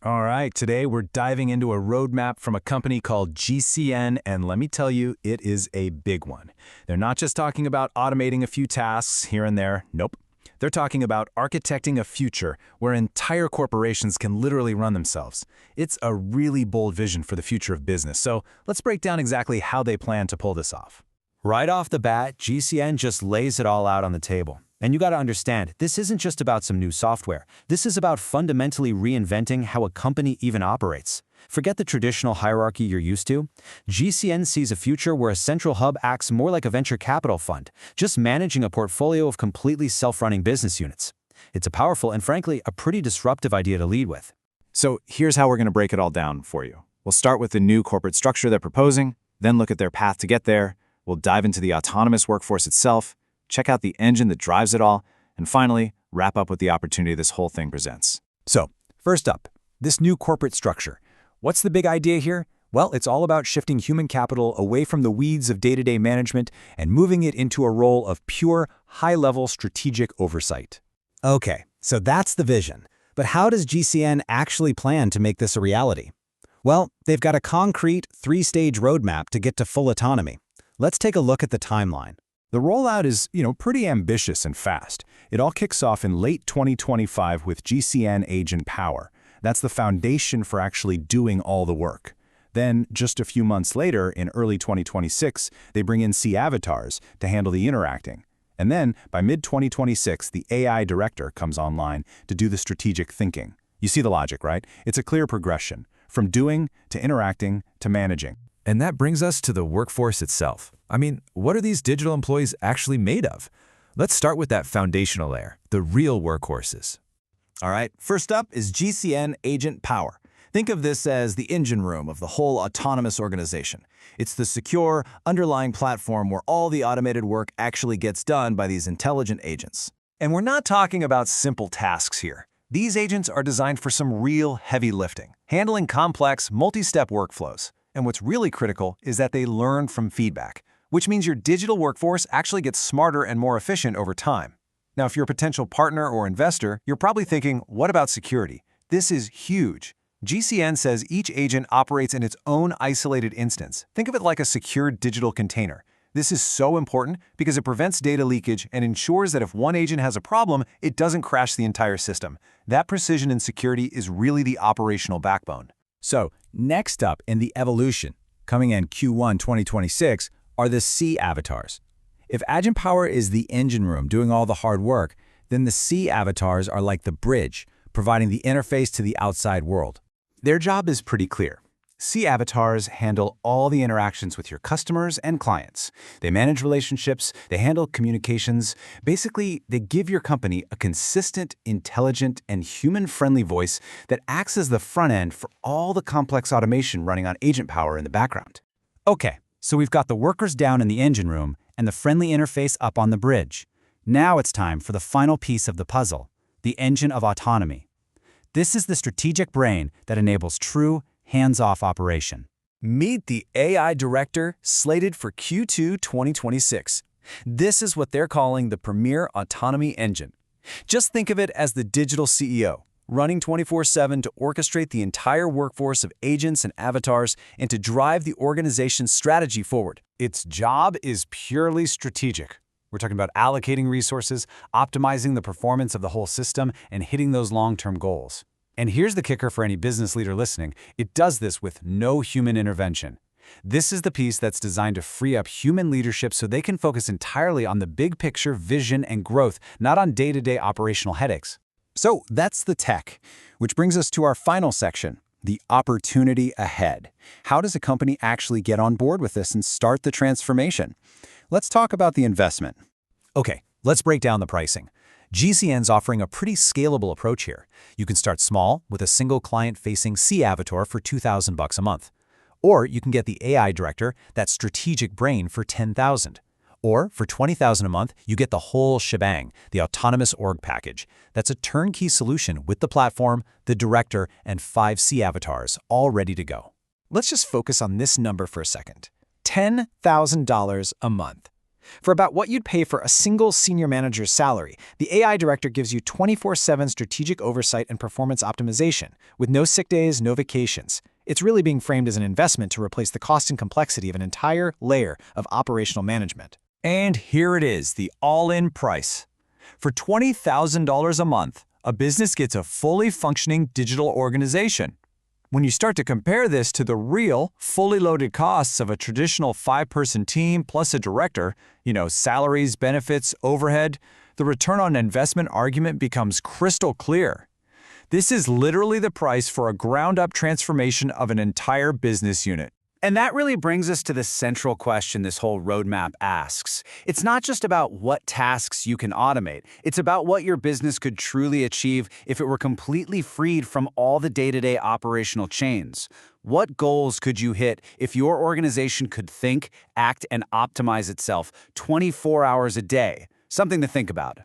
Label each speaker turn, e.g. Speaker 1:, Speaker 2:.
Speaker 1: All right, today we're diving into a roadmap from a company called GCN, and let me tell you, it is a big one. They're not just talking about automating a few tasks here and there. Nope. They're talking about architecting a future where entire corporations can literally run themselves. It's a really bold vision for the future of business, so let's break down exactly how they plan to pull this off.
Speaker 2: Right off the bat, GCN just lays it all out on the table. And you gotta understand, this isn't just about some new software. This is about fundamentally reinventing how a company even operates. Forget the traditional hierarchy you're used to. GCN sees a future where a central hub acts more like a venture capital fund, just managing a portfolio of completely self-running business units. It's a powerful and frankly, a pretty disruptive idea to lead with.
Speaker 1: So here's how we're going to break it all down for you. We'll start with the new corporate structure they're proposing, then look at their path to get there. We'll dive into the autonomous workforce itself, check out the engine that drives it all, and finally, wrap up with the opportunity this whole thing presents.
Speaker 2: So, first up, this new corporate structure. What's the big idea here? Well, it's all about shifting human capital away from the weeds of day-to-day management and moving it into a role of pure, high-level strategic oversight. Okay, so that's the vision. But how does GCN actually plan to make this a reality? Well, they've got a concrete, three-stage roadmap to get to full autonomy. Let's take a look at the timeline.
Speaker 1: The rollout is, pretty ambitious and fast. It all kicks off in late 2025 with GCN AgentPower. That's the foundation for actually doing all the work. Then, just a few months later, in early 2026, they bring in C avatars to handle the interacting. And then, by mid-2026, the AI director comes online to do the strategic thinking. You see the logic, right? It's a clear progression, from doing to interacting to managing.
Speaker 3: And that brings us to the workforce itself. I mean, what are these digital employees actually made of? Let's start with that foundational layer, the real workhorses.
Speaker 4: All right, first up is GCN AgentPower. Think of this as the engine room of the whole autonomous organization. It's the secure, underlying platform where all the automated work actually gets done by these intelligent agents.
Speaker 5: And we're not talking about simple tasks here. These agents are designed for some real heavy lifting, handling complex, multi-step workflows. And what's really critical is that they learn from feedback, which means your digital workforce actually gets smarter and more efficient over time. Now, if you're a potential partner or investor, you're probably thinking, what about security? This is huge. GCN says each agent operates in its own isolated instance. Think of it like a secure digital container. This is so important because it prevents data leakage and ensures that if one agent has a problem, it doesn't crash the entire system. That precision and security is really the operational backbone.
Speaker 2: So, next up in the evolution, coming in Q1 2026, are the C avatars. If AgentPower is the engine room doing all the hard work, then the C avatars are like the bridge, providing the interface to the outside world.
Speaker 1: Their job is pretty clear. C avatars handle all the interactions with your customers and clients. They manage relationships, they handle communications. Basically, they give your company a consistent, intelligent, and human-friendly voice that acts as the front end for all the complex automation running on AgentPower in the background.
Speaker 2: Okay, so we've got the workers down in the engine room and the friendly interface up on the bridge. Now it's time for the final piece of the puzzle, the engine of autonomy. This is the strategic brain that enables true, hands-off operation.
Speaker 5: Meet the AI director slated for Q2 2026. This is what they're calling the Premier Autonomy Engine. Just think of it as the digital CEO, running 24/7 to orchestrate the entire workforce of agents and avatars and to drive the organization's strategy forward.
Speaker 1: Its job is purely strategic. We're talking about allocating resources, optimizing the performance of the whole system, and hitting those long-term goals. And here's the kicker for any business leader listening. It does this with no human intervention. This is the piece that's designed to free up human leadership so they can focus entirely on the big picture, vision, and growth, not on day-to-day operational headaches.
Speaker 4: So that's the tech, which brings us to our final section, the opportunity ahead. How does a company actually get on board with this and start the transformation? Let's talk about the investment.
Speaker 2: Okay, let's break down the pricing. GCN's offering a pretty scalable approach here. You can start small with a single client-facing C avatar for $2,000 a month. Or you can get the AI director, that strategic brain, for $10,000. Or for $20,000 a month, you get the whole shebang, the autonomous org package. That's a turnkey solution with the platform, the director, and 5 C avatars all ready to go.
Speaker 5: Let's just focus on this number for a second. $10,000 a month.
Speaker 2: For about what you'd pay for a single senior manager's salary, the AI director gives you 24/7 strategic oversight and performance optimization, with no sick days, no vacations. It's really being framed as an investment to replace the cost and complexity of an entire layer of operational management.
Speaker 5: And here it is, the all-in price. For $20,000 a month, a business gets a fully functioning digital organization. When you start to compare this to the real, fully loaded costs of a traditional 5-person team plus a director, salaries, benefits, overhead, the return on investment argument becomes crystal clear. This is literally the price for a ground-up transformation of an entire business unit.
Speaker 4: And that really brings us to the central question this whole roadmap asks. It's not just about what tasks you can automate. It's about what your business could truly achieve if it were completely freed from all the day-to-day operational chains. What goals could you hit if your organization could think, act, and optimize itself 24 hours a day? Something to think about.